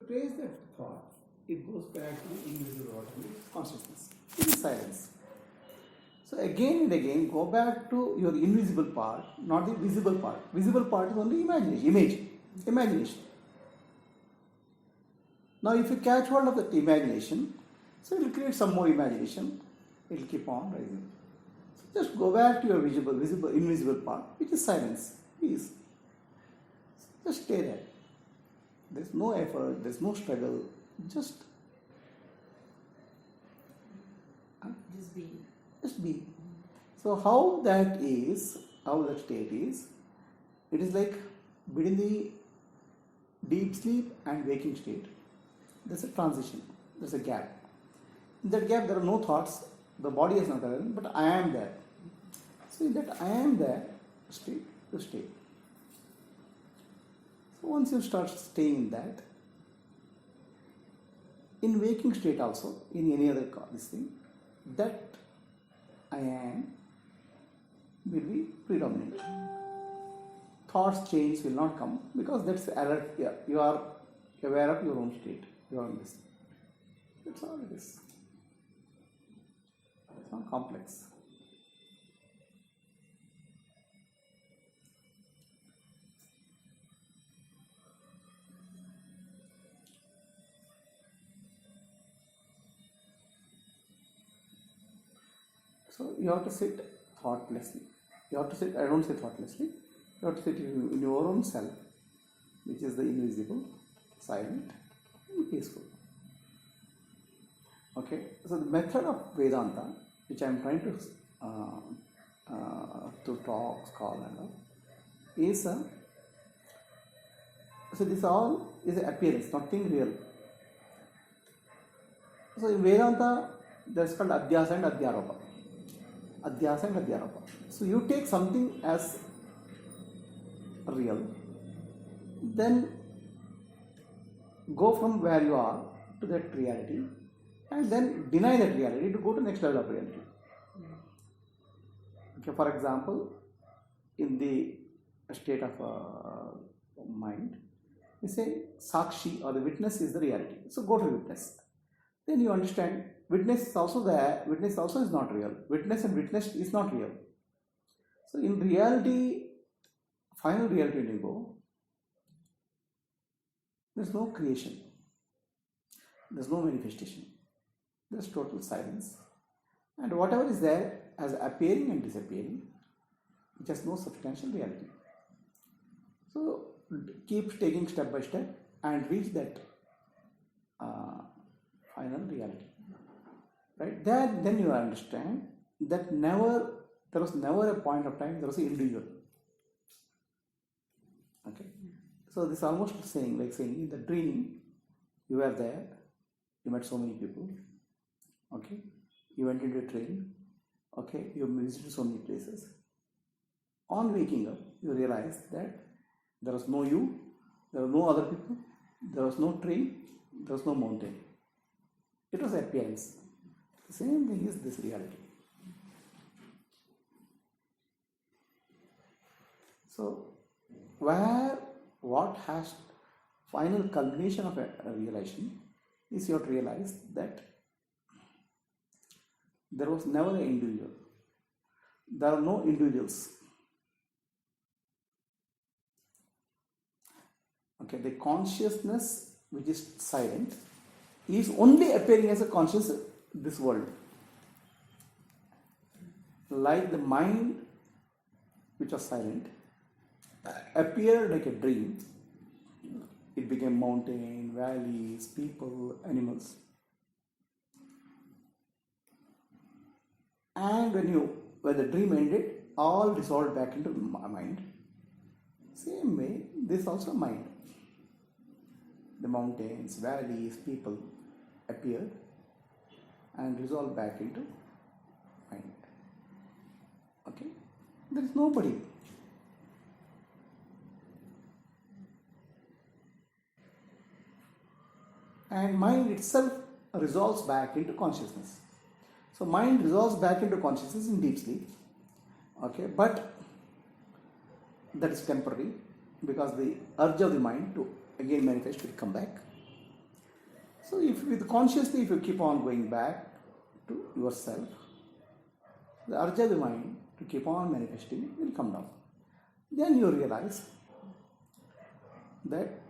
trace that thought, it goes back to the invisible consciousness. It is silence. So again and again, go back to your invisible part, not the visible part. Visible part is only imagination. Now if you catch hold of that imagination, so it will create some more imagination, it will keep on rising. So just go back to your invisible part, which is silence, peace. Just stay there. There's no effort, there's no struggle, just be. Just be. So how that state is, it is like between the deep sleep and waking state. There's a transition, there's a gap. In that gap there are no thoughts, the body is not there, but I am there. So in that I am there state, you stay. So once you start staying in that, in waking state also, in any other this thing, that I am will be predominant. Thoughts change will not come because that's alert. Yeah, you are aware of your own state, your own this. That's all it is. It's not complex. So you have to sit thoughtlessly. You have to sit, I don't say thoughtlessly, you have to sit in your own self, which is the invisible, silent, and peaceful. Okay, so the method of Vedanta, which I am trying to talk, call and all, is so this all is an appearance, nothing real. So in Vedanta, that's called Adhyasa and Adhyaropa. Adhyasa and Adhyaropa. So you take something as real, then go from where you are to that reality, and then deny that reality to go to next level of reality. Okay, for example, in the state of mind, we say Sakshi or the witness is the reality. So go to witness. Then you understand witness is also there, witness also is not real. Witness and witnessed is not real. So in reality, final reality when you go, there's no creation. There's no manifestation. There's total silence. And whatever is there as appearing and disappearing, which has no substantial reality. So keep taking step by step and reach that final reality. Right? Then you understand that there was never a point of time there was an individual. Okay. So this is almost saying in the dream, you were there, you met so many people. Okay. You went into a train. Okay. You visited so many places. On waking up, you realize that there was no you, there were no other people, there was no train, there was no mountain. It was appearance. The same thing is this reality. So, what has final culmination of a realization is you have to realize that there was never an individual. There are no individuals. Okay, the consciousness which is silent is only appearing as a consciousness in this world. Like the mind which was silent appeared like a dream. It became mountain, valleys, people, animals. And when the dream ended, all dissolved back into mind. Same way, this also mind. The mountains, valleys, people appeared and dissolved back into mind. Okay? There is nobody. And mind itself resolves back into consciousness. So mind resolves back into consciousness in deep sleep. Okay, but that is temporary because the urge of the mind to again manifest will come back. So if with consciously, if you keep on going back to yourself, the urge of the mind to keep on manifesting will come down. Then you realize that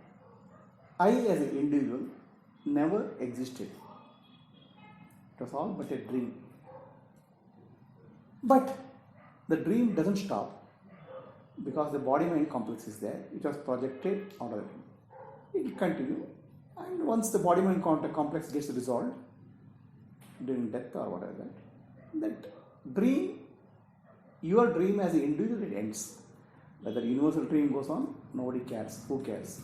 I as an individual never existed. It was all but a dream. But the dream doesn't stop because the body-mind complex is there. It was projected out of the dream. It will continue, and once the body-mind complex gets resolved during death or whatever, that dream, your dream as an individual, it ends. Whether universal dream goes on, nobody cares. Who cares?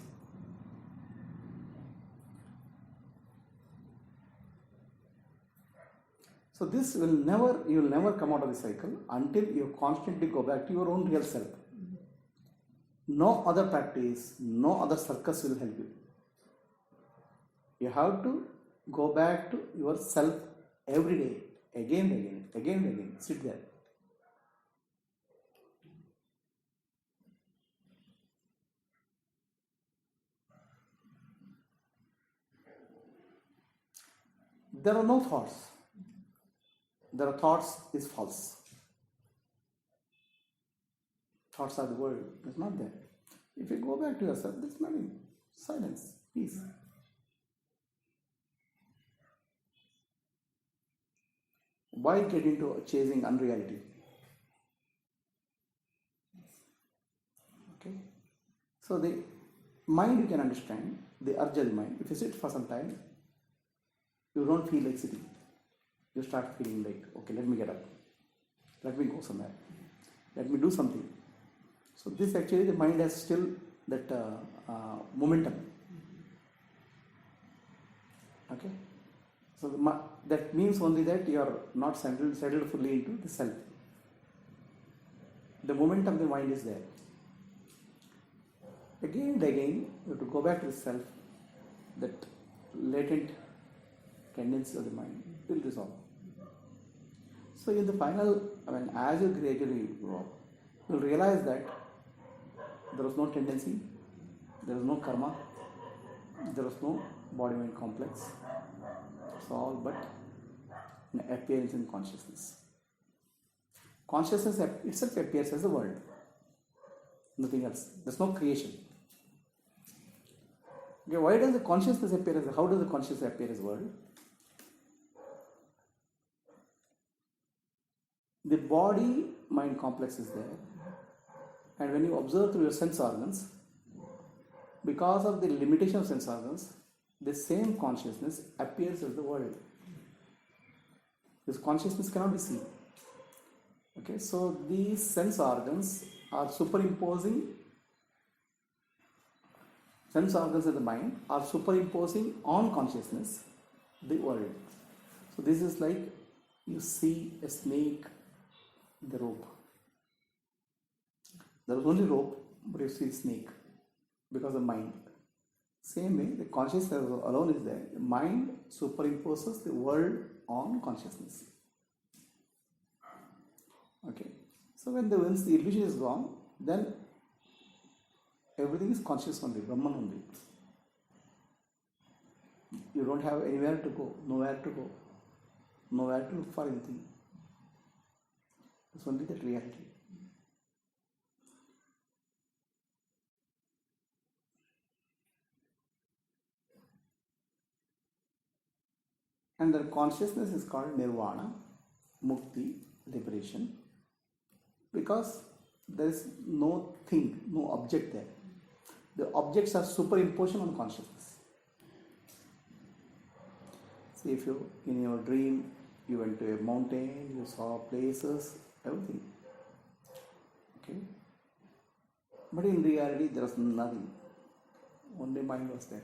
So this will never, you will never come out of the cycle until you constantly go back to your own real self. No other practice, no other circus will help you. You have to go back to yourself every day, again and again, again and again. Sit there. There are no thoughts. There are thoughts is false. Thoughts are the world. It's not there. If you go back to yourself, there's nothing. Silence, peace. Why get into chasing unreality? Okay. So the mind you can understand, the urge of the mind. If you sit for some time, you don't feel like sitting. You start feeling like, okay, let me get up. Let me go somewhere. Let me do something. So this actually, the mind has still that momentum. Okay. So that means only that you are not settled fully into the self. The momentum of the mind is there. Again and again, you have to go back to the self. That latent tendency of the mind will resolve. So in the final, as you gradually grow up, you will realize that there is no tendency, there is no karma, there is no body-mind complex. It's all but an appearance in consciousness. Consciousness itself appears as the world, nothing else. There's no creation. Okay, why does the consciousness appear as? How does the consciousness appear as world? The body-mind complex is there, and when you observe through your sense organs, because of the limitation of sense organs, the same consciousness appears as the world. This consciousness cannot be seen. Okay, so these sense organs are superimposing, sense organs of the mind are superimposing on consciousness the world. So this is like you see a snake in the rope. There is only rope, but you see snake because of mind. Same way, the consciousness alone is there. The mind superimposes the world on consciousness. Okay. So once the illusion is gone, then everything is conscious only, Brahman only. You don't have anywhere to go, nowhere to go, nowhere to look for anything. It's only that reality. And the consciousness is called nirvana, mukti, liberation, because there is no thing, no object there. The objects are superimposition on consciousness. See, if you, in your dream, you went to a mountain, you saw places, everything. Okay? But in reality, there was nothing. Only mind was there.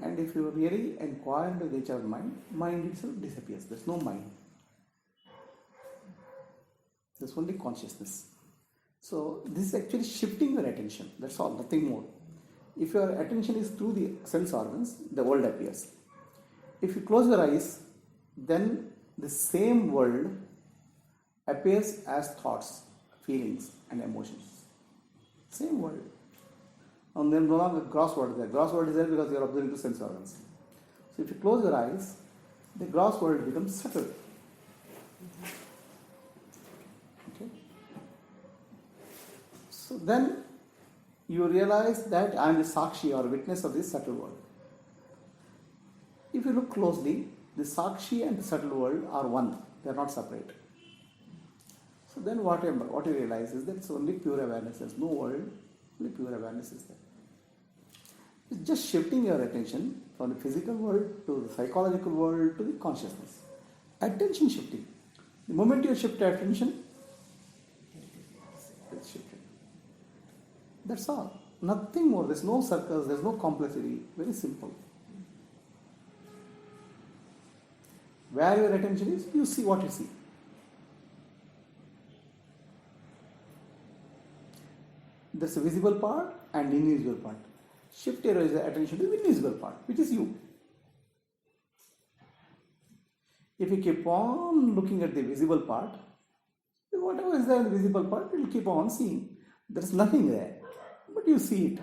And if you really inquire into the nature of mind itself disappears. There's no mind. There's only consciousness. So this is actually shifting your attention. That's all, nothing more. if your attention is through the sense organs, the world appears. If you close your eyes, then the same world appears as thoughts, feelings, and emotions. Same world. And then no longer gross world is there. Gross world is there because you are observing the sense organs. So if you close your eyes, the gross world becomes subtle. Okay. So then you realize that I am the Sakshi or witness of this subtle world. If you look closely, the Sakshi and the subtle world are one. They are not separate. So then what you realize is that it's only pure awareness. There's no world, only pure awareness is there. It's just shifting your attention from the physical world to the psychological world to the consciousness. Attention shifting. The moment you shift your attention, it's shifted. That's all. Nothing more. There's no circles, there's no complexity. Very simple. Where your attention is, you see what you see. There's a visible part and invisible part. Shift your attention to the invisible part, which is you. If you keep on looking at the visible part, whatever is there in the visible part, you will keep on seeing. There's nothing there, but you see it.